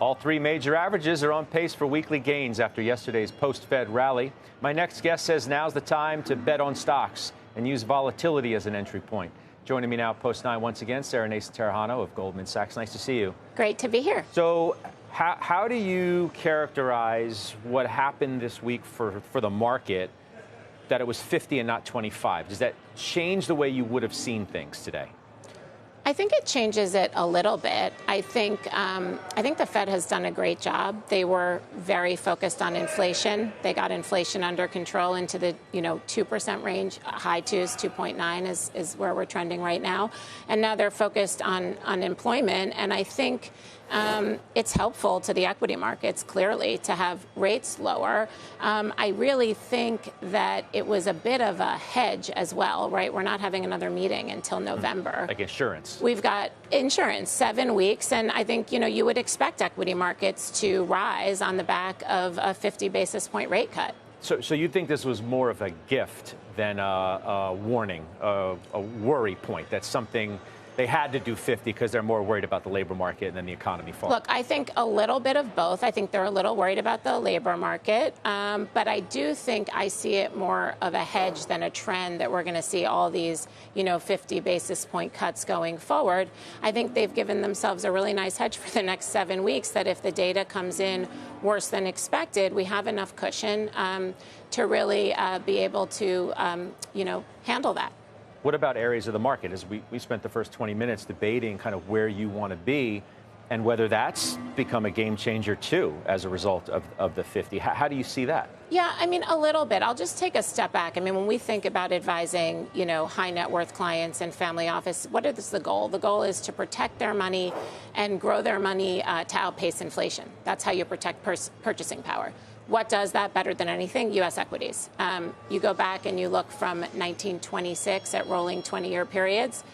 All three major averages are on pace for weekly gains after yesterday's post-Fed rally. My next guest says now's the time to bet on stocks and use volatility as an entry point. Joining me now, post 9 once again, Sara Naison-Tarajano of Goldman Sachs. Nice to see you. Great to be here. So how do you characterize what happened this week for the market, that it was 50 and not 25? Does that change the way you would have seen things today? I think it changes it a little bit. I think the Fed has done a great job. They were very focused on inflation. They got inflation under control into the 2% range. High 2s, 2.9 is where we're trending right now. And now they're focused on unemployment. And I think it's helpful to the equity markets, clearly, to have rates lower. I really think that it was a bit of a hedge as well, right? We're not having another meeting until November. Like insurance. We've got insurance, 7 weeks, and I think, you would expect equity markets to rise on the back of a 50 basis point rate cut. So you think this was more of a gift than a warning, a worry point? That's something they had to do 50 because they're more worried about the labor market and then the economy falling. Look, I think a little bit of both. I think they're a little worried about the labor market, but I do think I see it more of a hedge than a trend that we're going to see all these, 50 basis point cuts going forward. I think they've given themselves a really nice hedge for the next 7 weeks, that if the data comes in worse than expected, we have enough cushion to really be able to, handle that. What about areas of the market? As we spent the first 20 minutes debating kind of where you want to be and whether that's become a game changer, too, as a result of the 50. How do you see that? Yeah, a little bit. I'll just take a step back. When we think about advising, high net worth clients and family office, what is the goal? The goal is to protect their money and grow their money to outpace inflation. That's how you protect purchasing power. What does that better than anything? U.S. equities. You go back and you look from 1926 at rolling 20-year periods.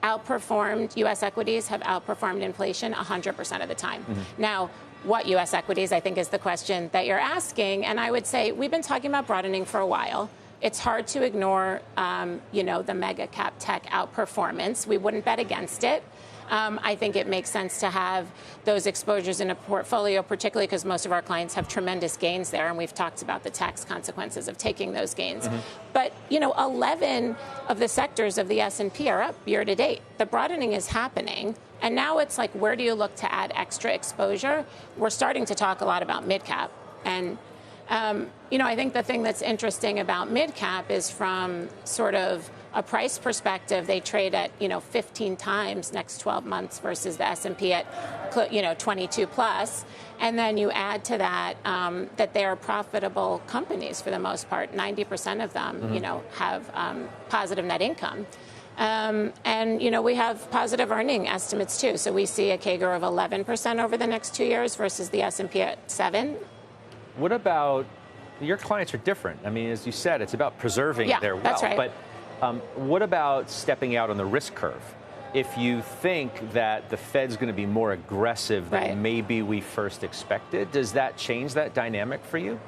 U.S. equities have outperformed inflation 100% of the time. Mm-hmm. Now, what U.S. equities, I think, is the question that you're asking. And I would say we've been talking about broadening for a while. It's hard to ignore, the mega cap tech outperformance. We wouldn't bet against it. I think it makes sense to have those exposures in a portfolio, particularly because most of our clients have tremendous gains there, and we've talked about the tax consequences of taking those gains. Mm-hmm. But, 11 of the sectors of the S&P are up year to date. The broadening is happening, and now it's like, where do you look to add extra exposure? We're starting to talk a lot about mid-cap, and I think the thing that's interesting about mid-cap is from sort of a price perspective, they trade at, 15 times next 12 months versus the S&P at, 22 plus. And then you add to that that they are profitable companies for the most part. 90% of them, mm-hmm. Have positive net income. And, we have positive earning estimates, too. So we see a CAGR of 11% over the next 2 years versus the S&P at 7%. What about your clients are different? As you said, it's about preserving their wealth. That's right. But what about stepping out on the risk curve? If you think that the Fed's going to be more aggressive than maybe we first expected, does that change that dynamic for you?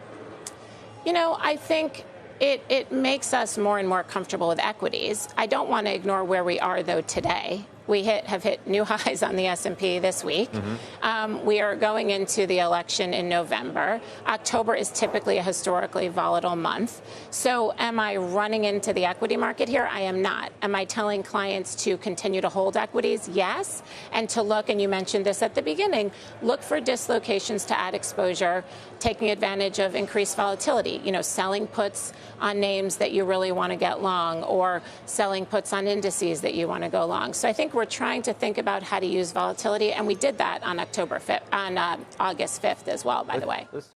I think it makes us more and more comfortable with equities. I don't want to ignore where we are, though, today. We have hit new highs on the S&P this week. Mm-hmm. We are going into the election in November. October is typically a historically volatile month. So am I running into the equity market here? I am not. Am I telling clients to continue to hold equities? Yes. And to look, and you mentioned this at the beginning, look for dislocations to add exposure, taking advantage of increased volatility, selling puts on names that you really want to get long, or selling puts on indices that you want to go long. So I think we're trying to think about how to use volatility, and we did that on August 5th as well, by the way.